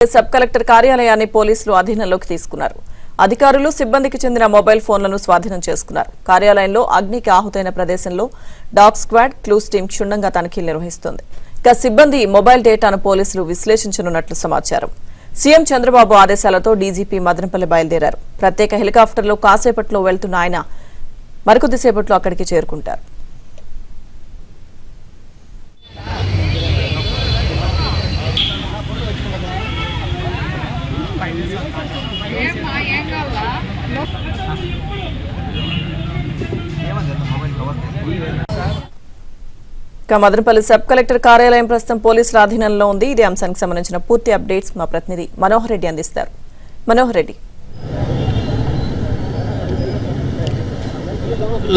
Sub collector కార్యాలయాన్ని పోలీసులు అధీనంలోకి తీసుకున్నారు. అధికారులు సిబ్బందికి చెందిన మొబైల్ ఫోన్లను స్వాధీనం చేసుకున్నారు. కార్యాలయంలో అగ్నికి ఆహుతైన ప్రదేశంలో డాగ్ స్క్వాడ్ క్లూస్ టీం క్షుణ్ణంగా తనిఖీలు నిర్వహిస్తోంది. ఇక సిబ్బంది మొబైల్ డేటాను పోలీసులు విశ్లేషించనున్నట్లు సమాచారం. సీఎం చంద్రబాబు ఆదేశాలతో డీజీపీ మదనపల్లి బయలుదేరారు. ప్రత్యేక హెలికాప్టర్లో కాసేపట్లో వెళ్తున్న ఆయన మరికొద్దిసేపట్లో అక్కడికి చేరుకుంటారు. మదనపల్లి సబ్ కలెక్టర్ కార్యాలయం ప్రస్తుతం పోలీసుల అధీనంలో ఉంది. ఇదే అంశానికి సంబంధించిన పూర్తి అప్డేట్స్ మా ప్రతినిధి మనోహర్ రెడ్డి అందిస్తారు. మనోహర్ రెడ్డి.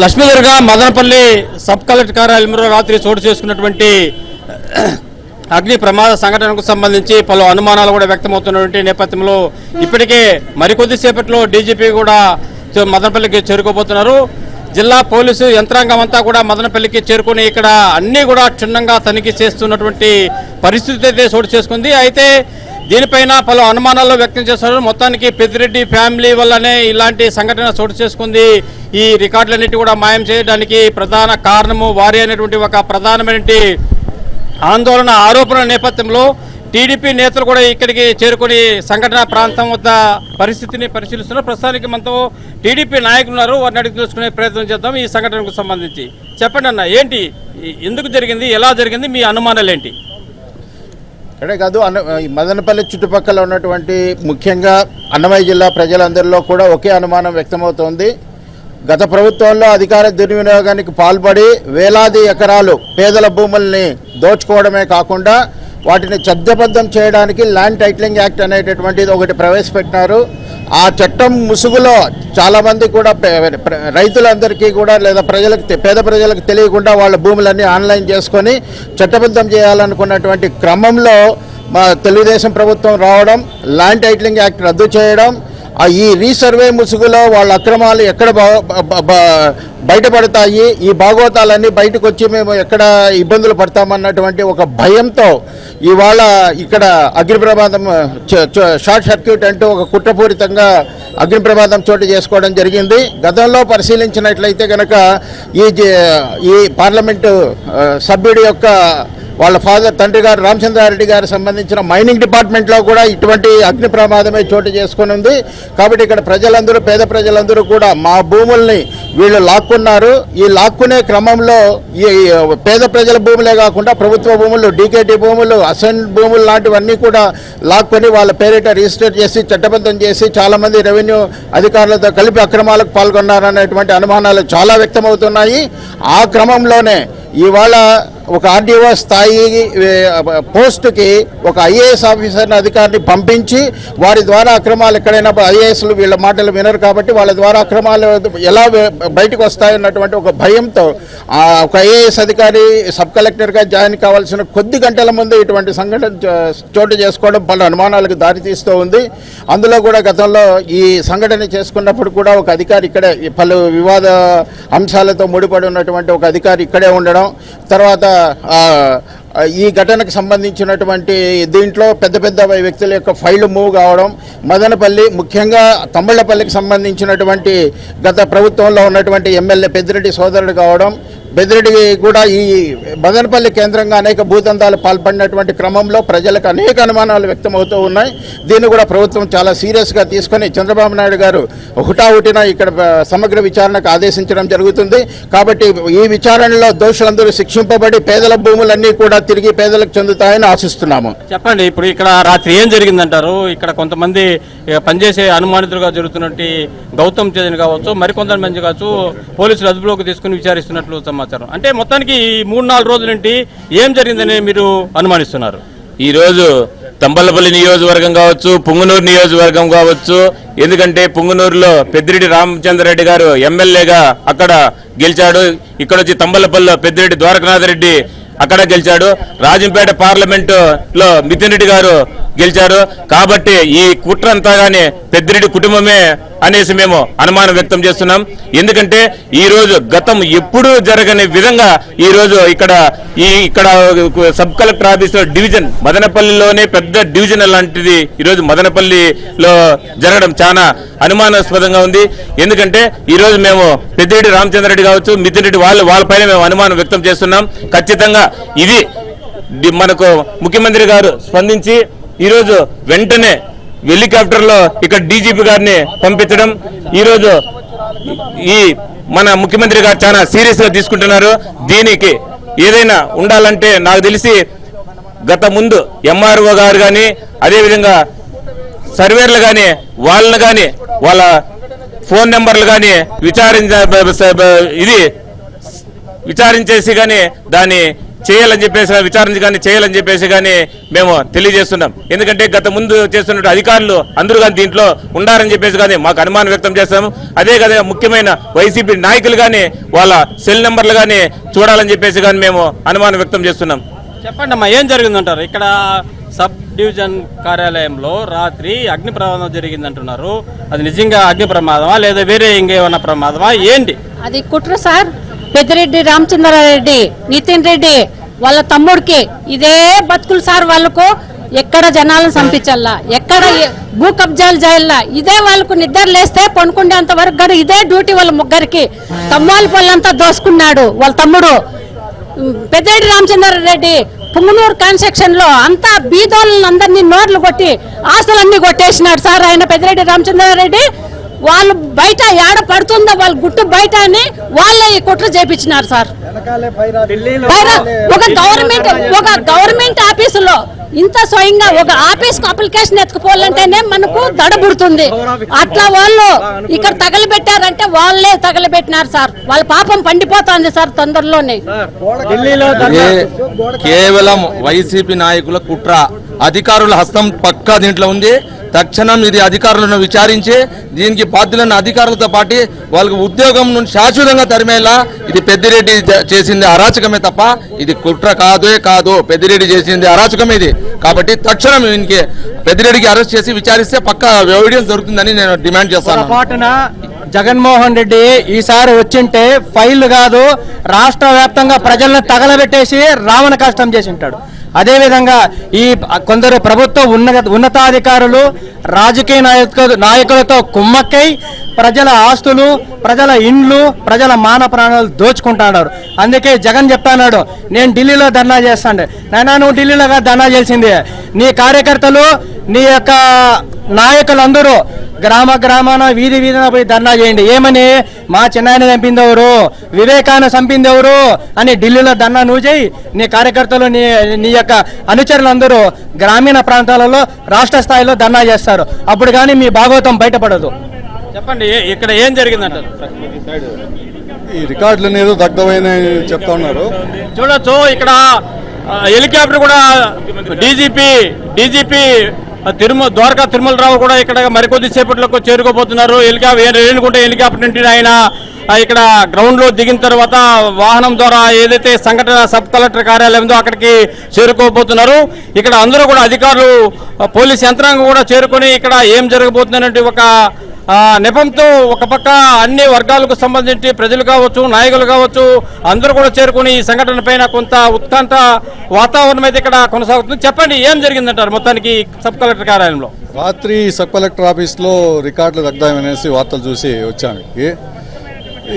లక్ష్మీదుర్గ మదనపల్లి సబ్ కలెక్టర్ కార్యాలయంలో రాత్రి చోటు చేసుకున్నటువంటి అగ్ని ప్రమాద సంఘటనకు సంబంధించి పలు అనుమానాలు కూడా వ్యక్తమవుతున్నటువంటి నేపథ్యంలో ఇప్పటికే మరికొద్దిసేపట్లో డీజీపీ కూడా మదనపల్లికి చేరుకోబోతున్నారు. జిల్లా పోలీసు యంత్రాంగం అంతా కూడా మదనపల్లికి చేరుకుని ఇక్కడ అన్నీ కూడా క్షుణ్ణంగా తనిఖీ చేస్తున్నటువంటి పరిస్థితి అయితే చోటు చేసుకుంది. అయితే దీనిపైన పలు అనుమానాలు వ్యక్తం చేస్తున్నారు. మొత్తానికి పెద్దిరెడ్డి ఫ్యామిలీ వల్లనే ఇలాంటి సంఘటన చోటు చేసుకుంది. ఈ రికార్డులన్నిటి కూడా మాయం చేయడానికి ప్రధాన కారణము వారి అనేటువంటి ఒక ప్రధానమైన ఆందోళన ఆరోపణ నేపథ్యంలో టీడీపీ నేతలు కూడా ఇక్కడికి చేరుకుని సంఘటన ప్రాంతం వద్ద పరిస్థితిని పరిశీలిస్తున్నారు. ప్రస్తుతానికి మనతో టీడీపీ నాయకులు ఉన్నారు. వారిని అడిగి తెలుసుకునే ప్రయత్నం చేద్దాం. ఈ సంఘటనకు సంబంధించి చెప్పండి అన్న, ఏంటి, ఎందుకు జరిగింది, ఎలా జరిగింది, మీ అనుమానాలు ఏంటి? ఇక్కడే కాదు, మదనపల్లి చుట్టుపక్కల ఉన్నటువంటి ముఖ్యంగా అన్నమయ్య జిల్లా ప్రజలందరిలో కూడా ఒకే అనుమానం వ్యక్తమవుతోంది. గత ప్రభుత్వంలో అధికార దుర్వినియోగానికి పాల్పడి వేలాది ఎకరాలు పేదల భూముల్ని దోచుకోవడమే కాకుండా వాటిని చట్టబద్ధం చేయడానికి ల్యాండ్ టైటిలింగ్ యాక్ట్ అనేటటువంటిది ఒకటి ప్రవేశపెట్టినారు. ఆ చట్టం ముసుగులో చాలామంది కూడా రైతులందరికీ కూడా లేదా పేద ప్రజలకు తెలియకుండా వాళ్ళ భూములన్నీ ఆన్లైన్ చేసుకొని చట్టబద్ధం చేయాలనుకున్నటువంటి క్రమంలో మా తెలుగుదేశం ప్రభుత్వం రావడం, ల్యాండ్ టైటిలింగ్ యాక్ట్ రద్దు చేయడం, ఈ రీసర్వే ముసుగులో వాళ్ళ అక్రమాలు ఎక్కడ బయటపడతాయి, ఈ భాగోతాలన్నీ బయటకు వచ్చి మేము ఎక్కడ ఇబ్బందులు పడతామన్నటువంటి ఒక భయంతో ఇవాళ ఇక్కడ అగ్ని ప్రమాదం షార్ట్ సర్క్యూట్ అంటూ ఒక కుట్రపూరితంగా అగ్ని ప్రమాదం చోటు చేసుకోవడం జరిగింది. గతంలో పరిశీలించినట్లయితే కనుక ఈ పార్లమెంటు సభ్యుడి యొక్క వాళ్ళ తండ్రి గారు రామచంద్రారెడ్డి గారికి సంబంధించిన మైనింగ్ డిపార్ట్మెంట్లో కూడా ఇటువంటి అగ్ని ప్రమాదమే చోటు చేసుకుని ఉంది. కాబట్టి ఇక్కడ ప్రజలందరూ, పేద ప్రజలందరూ కూడా మా భూముల్ని వీళ్ళు లాక్కున్నారు. ఈ లాక్కునే క్రమంలో ఈ పేద ప్రజల భూములే కాకుండా ప్రభుత్వ భూములు, డీకేటీ భూములు, అసెంట్ భూములు లాంటివన్నీ కూడా లాక్కొని వాళ్ళ పేరిట రిజిస్టర్ చేసి చట్టబద్ధం చేసి చాలామంది రెవెన్యూ అధికారులతో కలిపి అక్రమాలకు పాల్గొన్నారనేటువంటి అనుమానాలు చాలా వ్యక్తమవుతున్నాయి. ఆ క్రమంలోనే ఇవాళ ఒక ఆర్డీఓ స్థాయి పోస్టుకి ఒక ఐఏఎస్ ఆఫీసర్ని అధికారిని పంపించి వారి ద్వారా అక్రమాలు ఎక్కడైనా ఐఏఎస్లు వీళ్ళ మాటలు వినరు కాబట్టి వాళ్ళ ద్వారా అక్రమాలు ఎలా బయటకు వస్తాయన్నటువంటి ఒక భయంతో ఒక ఐఏఎస్ అధికారి సబ్ కలెక్టర్గా జాయిన్ కావాల్సిన కొద్ది గంటల ముందు ఇటువంటి సంఘటన చోటు చేసుకోవడం పలు అనుమానాలకు దారితీస్తూ ఉంది. అందులో కూడా గతంలో ఈ సంఘటన చేసుకున్నప్పుడు కూడా ఒక అధికారి ఇక్కడే పలు వివాద అంశాలతో ముడిపడి ఉన్నటువంటి ఒక అధికారి ఇక్కడే ఉండడం, తర్వాత ఈ ఘటనకు సంబంధించినటువంటి దీంట్లో పెద్ద పెద్ద వ్యక్తుల యొక్క ఫైళ్లు మూవ్ కావడం, మదనపల్లి ముఖ్యంగా తమ్మళ్లపల్లికి సంబంధించినటువంటి గత ప్రభుత్వంలో ఉన్నటువంటి ఎమ్మెల్యే పెద్దిరెడ్డి సోదరుడు కావడం, పెద్దిరెడ్డి కూడా ఈ మదనపల్లి కేంద్రంగా అనేక భూదందాలు పాల్పడినటువంటి క్రమంలో ప్రజలకు అనేక అనుమానాలు వ్యక్తమవుతూ ఉన్నాయి. దీన్ని కూడా ప్రభుత్వం చాలా సీరియస్గా తీసుకొని చంద్రబాబు నాయుడు గారు హుటాహుటిన ఇక్కడ సమగ్ర విచారణకు ఆదేశించడం జరుగుతుంది. కాబట్టి ఈ విచారణలో దోషులందరూ శిక్షింపబడి పేదల భూములన్నీ కూడా తిరిగి పేదలకు చెందుతాయని ఆశిస్తున్నాము. చెప్పండి, ఇప్పుడు ఇక్కడ రాత్రి ఏం జరిగిందంటారు? ఇక్కడ కొంతమంది పనిచేసే అనుమానితులుగా జరుగుతున్నట్టు గౌతమ్ తేజన్ కావచ్చు, మరికొంతమంది కావచ్చు పోలీసులు అదుపులోకి తీసుకుని విచారిస్తున్నట్లు సమాచారం. అంటే మొత్తానికి ఈ 3-4 రోజుల నుండి ఏం జరిగిందని మీరు అనుమానిస్తున్నారు? ఈరోజు తంబలపల్లి నియోజకవర్గం కావచ్చు, పుంగనూరు నియోజకవర్గం కావచ్చు, ఎందుకంటే పుంగనూరులో పెద్దిరెడ్డి రామచంద్రారెడ్డి గారు ఎమ్మెల్యేగా అక్కడ గెలిచాడు. ఇక్కడ వచ్చి తంబలపల్లిలో పెద్దిరెడ్డి ద్వారకనాథ్ రెడ్డి అక్కడ గెలిచాడు. రాజంపేట పార్లమెంటు లో మితిన్ రెడ్డి గారు గెలిచారు. కాబట్టి ఈ కుట్ర అంతా గానీ పెద్దిరెడ్డి కుటుంబమే అనేసి మేము అనుమానం వ్యక్తం చేస్తున్నాం. ఎందుకంటే ఈ రోజు గతం ఎప్పుడూ జరగని విధంగా ఈ రోజు ఇక్కడ సబ్ కలెక్టర్ ఆఫీస్ డివిజన్ మదనపల్లిలోనే పెద్ద డివిజన్ లాంటిది ఈ రోజు మదనపల్లిలో జరగడం చాలా అనుమానాస్పదంగా ఉంది. ఎందుకంటే ఈ రోజు మేము పెద్దిరెడ్డి రామచంద్రరెడ్డి కావచ్చు, మితిన్ రెడ్డి వాళ్ళపైన మేము అనుమానం వ్యక్తం చేస్తున్నాం. ఖచ్చితంగా ఇది మనకు ముఖ్యమంత్రి గారు స్పందించి ఈరోజు వెంటనే హెలికాప్టర్ లో ఇక్కడ డీజీపీ గారిని పంపించడం ఈరోజు ఈ మన ముఖ్యమంత్రి గారు చాలా సీరియస్ గా తీసుకుంటున్నారు. దీనికి ఏదైనా ఉండాలంటే నాకు తెలిసి గత ముందు ఎంఆర్ఓ గారు కానీ అదేవిధంగా సర్వేర్లు కానీ వాళ్ళని కానీ వాళ్ళ ఫోన్ నెంబర్లు కానీ విచారించేసి కానీ దాన్ని చేయాలని చెప్పేసి కానీ మేము తెలియజేస్తున్నాం. ఎందుకంటే గత ముందు చేస్తున్న అధికారులు అందరూ కానీ దీంట్లో ఉండారని చెప్పేసి కానీ మాకు అనుమానం వ్యక్తం చేస్తాము. అదే కదా ముఖ్యమైన వైసీపీ నాయకులు కానీ వాళ్ళ సెల్ నెంబర్లు కానీ చూడాలని చెప్పేసి కానీ మేము అనుమానం వ్యక్తం చేస్తున్నాం. చెప్పండి అమ్మా, ఏం జరిగిందంటారు? ఇక్కడ సబ్ డివిజన్ కార్యాలయంలో రాత్రి అగ్ని ప్రమాదం జరిగిందంటున్నారు. అది నిజంగా అగ్ని ప్రమాదమా లేదా వేరే ఇంకేమన్నా ప్రమాదమా ఏంటి? అది కుట్ర సార్. పెద్దిరెడ్డి రామచంద్రారెడ్డి, నితిన్ రెడ్డి వాళ్ళ తమ్ముడికి ఇదే బతుకులు సార్. వాళ్ళకు ఎక్కడ జనాలను చంపించాలా, ఎక్కడ భూ కబ్జాలు చేయాలా, ఇదే వాళ్ళకు నిద్ర లేస్తే పనుకునేంత వరకు కూడా ఇదే డ్యూటీ వాళ్ళ ముగ్గురికి. తమ్మాలి పళ్ళంతా దోసుకున్నాడు వాళ్ళ తమ్ముడు పెద్దిరెడ్డి రామచంద్రారెడ్డి. పుంగనూరు కన్స్ట్రక్షన్ లో అంతా బీదోళ్ళని అందరినీ నోట్లు కొట్టి ఆస్తులన్నీ కొట్టేసినాడు సార్ ఆయన పెద్దిరెడ్డి రామచంద్రారెడ్డి. వాళ్ళు బయట ఏడ పడుతుందో వాళ్ళ గుట్టు బయట అని వాళ్ళే ఈ కుట్ర చేపించినారు సార్. ఒక గవర్నమెంట్ ఆఫీసులో ఇంత స్వయంగా ఒక ఆఫీస్ కు అప్లికేషన్ ఎత్తుకుపోవాలంటేనే మనకు దడబుడుతుంది. అట్లా వాళ్ళు ఇక్కడ తగలబెట్టారంటే వాళ్ళే తగలబెట్టినారు సార్. వాళ్ళ పాపం పండిపోతుంది సార్ తొందరలోనే. కేవలం వైసీపీ నాయకుల కుట్ర, అధికారుల హస్తం పక్కా దీంట్లో ఉంది. తక్షణం ఇది అధికారులను విచారించి దీనికి బాధ్యులైన అధికారులతో పాటు వాళ్ళకి ఉద్యోగం నుండి శాశ్వతంగా తరిమేలా ఇది పెద్దిరెడ్డి చేసింది అరాచకమే తప్ప ఇది కుట్ర కాదు. పెద్దిరెడ్డి చేసింది అరాచకమే ఇది. కాబట్టి తక్షణం దీనికి పెద్దిరెడ్డికి అరెస్ట్ చేసి విచారిస్తే పక్కా ఎవిడెన్స్ దొరుకుతుందని నేను డిమాండ్ చేస్తాను. జగన్మోహన్ రెడ్డి ఈసారి వచ్చింటే ఫైల్ కాదు, రాష్ట్ర వ్యాప్తంగా ప్రజలను తగలబెట్టేసి రావణ కష్టం చేసి ఉంటాడు. అదేవిధంగా ఈ కొందరు ప్రభుత్వ ఉన్నతాధికారులు రాజకీయ నాయకులతో కుమ్మక్కై ప్రజల ఆస్తులు, ప్రజల ఇండ్లు, ప్రజల మాన ప్రాణాలు దోచుకుంటున్నారు. అందుకే జగన్ చెప్తున్నాడు, నేను ఢిల్లీలో ధర్నా చేస్తాను. నాయనా నువ్వు ఢిల్లీలో ధర్నా చేసింది నీ కార్యకర్తలు, నీ యొక్క నాయకులందరూ గ్రామాన వీధిన పోయి ధర్నా చేయండి. ఏమని మా చిన్నాయన చంపింది ఎవరు, వివేకాన్ని చంపింది ఎవరు అని ఢిల్లీలో ధర్నా నువ్వు చేయి. నీ కార్యకర్తలు నీ యొక్క అనుచరులందరూ గ్రామీణ ప్రాంతాలలో రాష్ట్ర స్థాయిలో ధర్నా చేస్తారు. అప్పుడు కానీ మీ భాగవతం బయటపడదు. చెప్పండి ఇక్కడ ఏం జరిగిందంటారు? ఈ రికార్డులు అనేది దగ్ధమైన చెప్తా ఉన్నారు. చూడొచ్చు ఇక్కడ హెలికాప్టర్ కూడా డీజీపీ ద్వారకా తిరుమలరావు కూడా ఇక్కడ మరికొద్ది సేపట్లోకి చేరుకోబోతున్నారు. రేణుగుంట హెలికాప్టర్ నుండి ఆయన ఇక్కడ గ్రౌండ్ లో దిగిన తర్వాత వాహనం ద్వారా ఏదైతే సంఘటన సబ్ కలెక్టర్ కార్యాలయం ఉందో అక్కడికి చేరుకోబోతున్నారు. ఇక్కడ అందరూ కూడా అధికారులు, పోలీస్ యంత్రాంగం కూడా చేరుకొని ఇక్కడ ఏం జరగబోతుందనే ఒక నెపంతో ఒక పక్క అన్ని వర్గాలకు సంబంధించి ప్రజలు కావచ్చు, నాయకులు కావచ్చు అందరూ కూడా చేరుకుని ఈ సంఘటన పైన కొంత ఉత్కంఠ వాతావరణం అయితే ఇక్కడ కొనసాగుతుంది. చెప్పండి ఏం జరిగిందంటారు మొత్తానికి సబ్ కలెక్టర్ కార్యాలయంలో? రాత్రి సబ్ కలెక్టర్ ఆఫీస్లో రికార్డులు దగ్ధమనేసి వార్తలు చూసి వచ్చాను.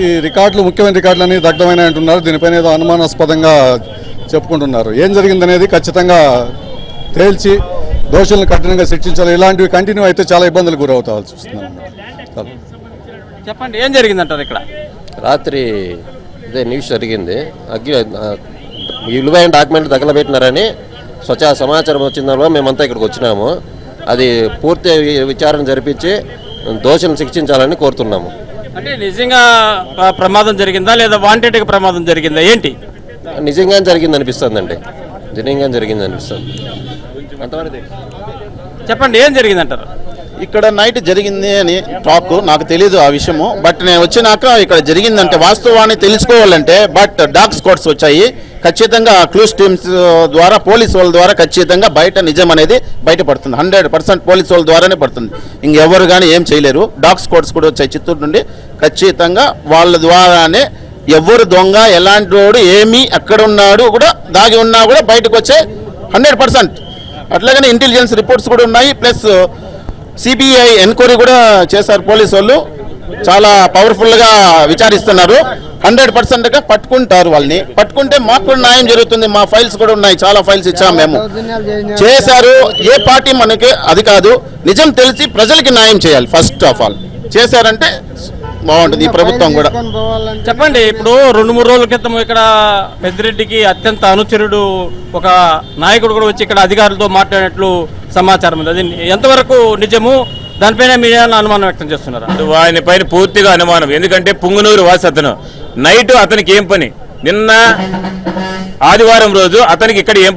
ఈ రికార్డులు, ముఖ్యమైన రికార్డులు అనేవి దగ్ధమైన అంటున్నారు. దీనిపైన ఏదో అనుమానాస్పదంగా చెప్పుకుంటున్నారు. ఏం జరిగిందనేది ఖచ్చితంగా తేల్చి దోషులను కఠినంగా శిక్షించాలి. ఇలాంటివి కంటిన్యూ అయితే చాలా ఇబ్బందులు గురవుతాల్సి వస్తుంది. చెప్పండి ఏం జరిగిందంటారు? ఇక్కడ రాత్రి ఇదే న్యూస్ జరిగింది. విలువైన డాక్యుమెంట్లు తగలబెట్టినారని సమాచారం వచ్చిందో మేమంతా ఇక్కడికి వచ్చినాము. అది పూర్తి విచారణ జరిపించి దోషులను శిక్షించాలని కోరుతున్నాము. అంటే నిజంగా ప్రమాదం జరిగిందా లేదా వాంటెడ్గా ప్రమాదం జరిగిందా ఏంటి? నిజంగా జరిగింది అనిపిస్తుంది. అంతవరకు చెప్పండి ఏం జరిగిందంటారు? ఇక్కడ నైట్ జరిగింది అని టాక్, నాకు తెలీదు ఆ విషయము. బట్ నేను వచ్చినాక ఇక్కడ జరిగిందంటే వాస్తవాన్ని తెలుసుకోవాలంటే బట్ డాగ్ స్క్వాడ్స్ వచ్చాయి. ఖచ్చితంగా క్లూస్ టీమ్స్ ద్వారా పోలీసు వాళ్ళ ద్వారా ఖచ్చితంగా బయట నిజం అనేది బయటపడుతుంది. 100% పోలీసు వాళ్ళ ద్వారానే పడుతుంది. ఇంకెవరు కానీ ఏం చేయలేరు. డాగ్ స్క్వాడ్స్ కూడా వచ్చాయి చిత్తూరు నుండి. ఖచ్చితంగా వాళ్ళ ద్వారానే ఎవరు దొంగ ఎలాంటి వాడు ఏమి అక్కడ ఉన్నాడు కూడా దాగి ఉన్నా కూడా బయటకు వచ్చే 100%. అట్లాగనే ఇంటెలిజెన్స్ రిపోర్ట్స్ కూడా ఉన్నాయి. ప్లస్ సిబిఐ ఎంక్వైరీ కూడా చేశారు పోలీసు వాళ్ళు. చాలా పవర్ఫుల్గా విచారిస్తున్నారు. 100%గా పట్టుకుంటారు వాళ్ళని. పట్టుకుంటే మాకు కూడా న్యాయం జరుగుతుంది. మా ఫైల్స్ కూడా ఉన్నాయి, చాలా ఫైల్స్ ఇచ్చాము మేము. చేశారు ఏ పార్టీ మనకి అది కాదు, నిజం తెలిసి ప్రజలకి న్యాయం చేయాలి. ఫస్ట్ ఆఫ్ ఆల్ చేశారంటే బాగుంటుంది ఈ ప్రభుత్వం కూడా. చెప్పండి, ఇప్పుడు 2-3 రోజుల క్రితం ఇక్కడ పెద్దిరెడ్డికి అత్యంత అనుచరుడు ఒక నాయకుడు కూడా వచ్చి ఇక్కడ అధికారులతో మాట్లాడినట్లు సమాచారం ఉంది. అది ఎంతవరకు నిజము? దానిపైన మీరు ఏమైనా అనుమానం వ్యక్తం చేస్తున్నారా? ఆయన పైన పూర్తిగా అనుమానం. ఎందుకంటే పుంగనూరు వాసి అతను. నైట్ అతనికి ఏం పని? నిన్న ఆదివారం రోజు అతనికి ఇక్కడ ఏం పని?